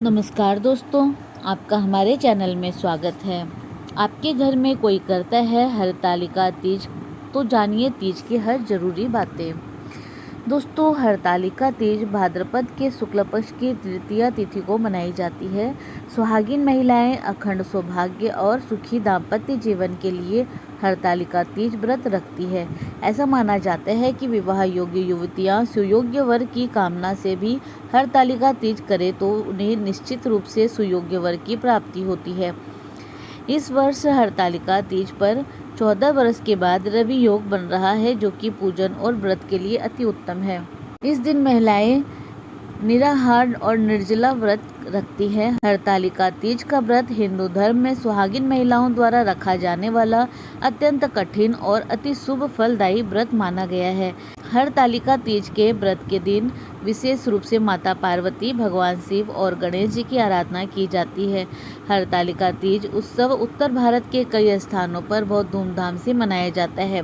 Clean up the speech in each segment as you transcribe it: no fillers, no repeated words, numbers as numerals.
नमस्कार दोस्तों, आपका हमारे चैनल में स्वागत है। आपके घर में कोई करता है हरतालिका तीज, तो जानिए तीज की हर ज़रूरी बातें। दोस्तों, हरतालिका तीज भाद्रपद के शुक्ल पक्ष की तृतीया तिथि को मनाई जाती है। सुहागिन महिलाएं अखंड सौभाग्य और सुखी दाम्पत्य जीवन के लिए हरतालिका तीज व्रत रखती है। ऐसा माना जाता है कि विवाह योग्य युवतियां सुयोग्य वर की कामना से भी हरतालिका तीज करे तो उन्हें निश्चित रूप से सुयोग्य वर की प्राप्ति होती है। इस वर्ष हरतालिका तीज पर 14 वर्ष के बाद रवि योग बन रहा है, जो कि पूजन और व्रत के लिए अति उत्तम है। इस दिन महिलाएं निराहार और निर्जला व्रत रखती है। हरतालिका तीज का व्रत हिंदू धर्म में सुहागिन महिलाओं द्वारा रखा जाने वाला अत्यंत कठिन और अति शुभ फलदायी व्रत माना गया है। हरतालिका तीज के व्रत के दिन विशेष रूप से माता पार्वती, भगवान शिव और गणेश जी की आराधना की जाती है। हरतालिका तीज उत्सव उत्तर भारत के कई स्थानों पर बहुत धूमधाम से मनाया जाता है।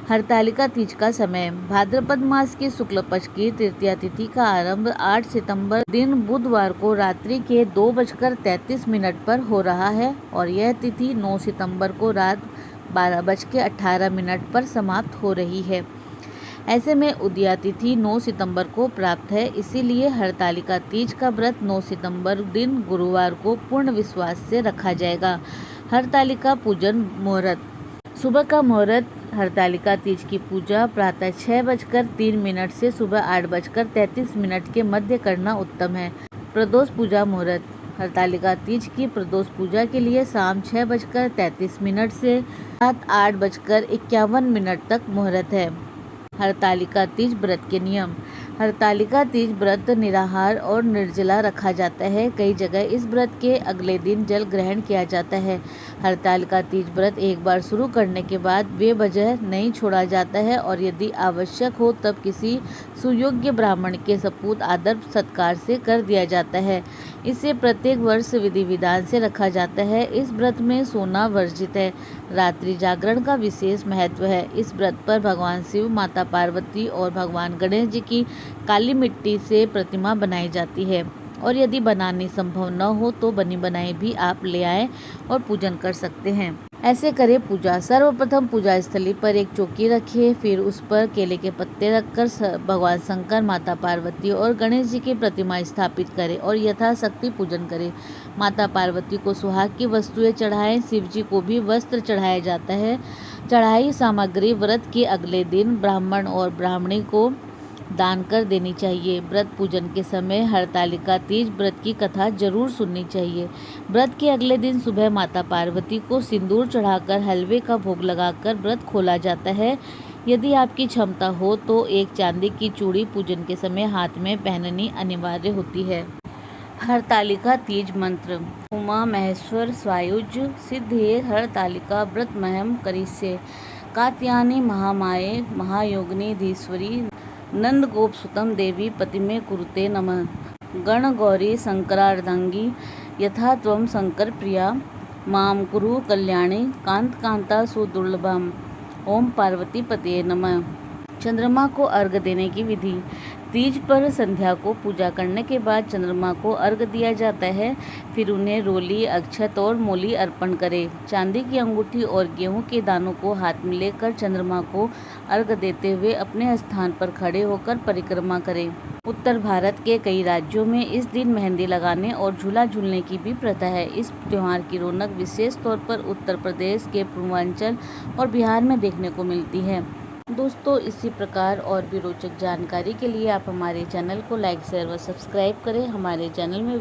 हरतालिका तीज का समय भाद्रपद मास के शुक्ल पक्ष की तृतीया तिथि का आरंभ 8 सितंबर दिन बुधवार को रात्रि के 2:33 पर हो रहा है और यह तिथि 9 सितंबर को रात 12:18 पर समाप्त हो रही है। ऐसे में उदया तिथि 9 सितंबर को प्राप्त है, इसीलिए हरतालिका तीज का व्रत 9 सितंबर दिन गुरुवार को पूर्ण विश्वास से रखा जाएगा। हरतालिका पूजन मुहूर्त। सुबह का मुहूर्त हरतालिका तीज की पूजा प्रातः 6:03 से सुबह 8:33 के मध्य करना उत्तम है। प्रदोष पूजा मुहूर्त। हरतालिका तीज की प्रदोष पूजा के लिए शाम 6:33 से रात 8:51 तक मुहूर्त है। हरतालिका तीज व्रत के नियम। हरतालिका तीज व्रत निराहार और निर्जला रखा जाता है। कई जगह इस व्रत के अगले दिन जल ग्रहण किया जाता है। हरतालिका तीज व्रत एक बार शुरू करने के बाद बेवजह नहीं छोड़ा जाता है और यदि आवश्यक हो तब किसी सुयोग्य ब्राह्मण के सपूत आदर सत्कार से कर दिया जाता है। इसे प्रत्येक वर्ष विधि विधान से रखा जाता है। इस व्रत में सोना वर्जित है। रात्रि जागरण का विशेष महत्व है। इस व्रत पर भगवान शिव, माता पार्वती और भगवान गणेश जी की काली मिट्टी से प्रतिमा बनाई जाती है और यदि बनानी संभव न हो तो बनी बनाई भी आप ले आए और पूजन कर सकते हैं। ऐसे करें पूजा। सर्वप्रथम पूजा स्थली पर एक चौकी रखिए, फिर उस पर केले के पत्ते रखकर भगवान शंकर, माता पार्वती और गणेश जी की प्रतिमा स्थापित करें और यथाशक्ति पूजन करें। माता पार्वती को सुहाग की वस्तुएं चढ़ाएं। शिव जी को भी वस्त्र चढ़ाया जाता है। चढ़ाई सामग्री व्रत के अगले दिन ब्राह्मण और ब्राह्मणी को दान कर देनी चाहिए। व्रत पूजन के समय हरतालिका तीज व्रत की कथा जरूर सुननी चाहिए। व्रत के अगले दिन सुबह माता पार्वती को सिंदूर चढ़ाकर हलवे का भोग लगाकर व्रत खोला जाता है। यदि आपकी क्षमता हो तो एक चांदी की चूड़ी पूजन के समय हाथ में पहननी अनिवार्य होती है। हरतालिका तीज मंत्र। उमा महेश्वर स्वायुज सिद्धे हरतालिका व्रत महम करिष्ये। कात्यायनी महामाये महायोगिनी धीश्वरी नंद गोप सुतम देवी पतिमे कुरुते नमः। गण गौरी शंकरार्धांगी यथा त्वं शंकर प्रिया माम कुरु कल्याणी कांत कांता सुदुर्लभम। ओम पार्वती पतये नमः। चंद्रमा को अर्घ देने की विधि। तीज पर संध्या को पूजा करने के बाद चंद्रमा को अर्घ दिया जाता है। फिर उन्हें रोली, अक्षत और मूली अर्पण करें। चांदी की अंगूठी और गेहूं के दानों को हाथ में लेकर चंद्रमा को अर्घ देते हुए अपने स्थान पर खड़े होकर परिक्रमा करें। उत्तर भारत के कई राज्यों में इस दिन मेहंदी लगाने और झूला झूलने की भी प्रथा है। इस त्योहार की रौनक विशेष तौर पर उत्तर प्रदेश के पूर्वांचल और बिहार में देखने को मिलती है। दोस्तों, इसी प्रकार और भी रोचक जानकारी के लिए आप हमारे चैनल को लाइक, शेयर व सब्सक्राइब करें। हमारे चैनल में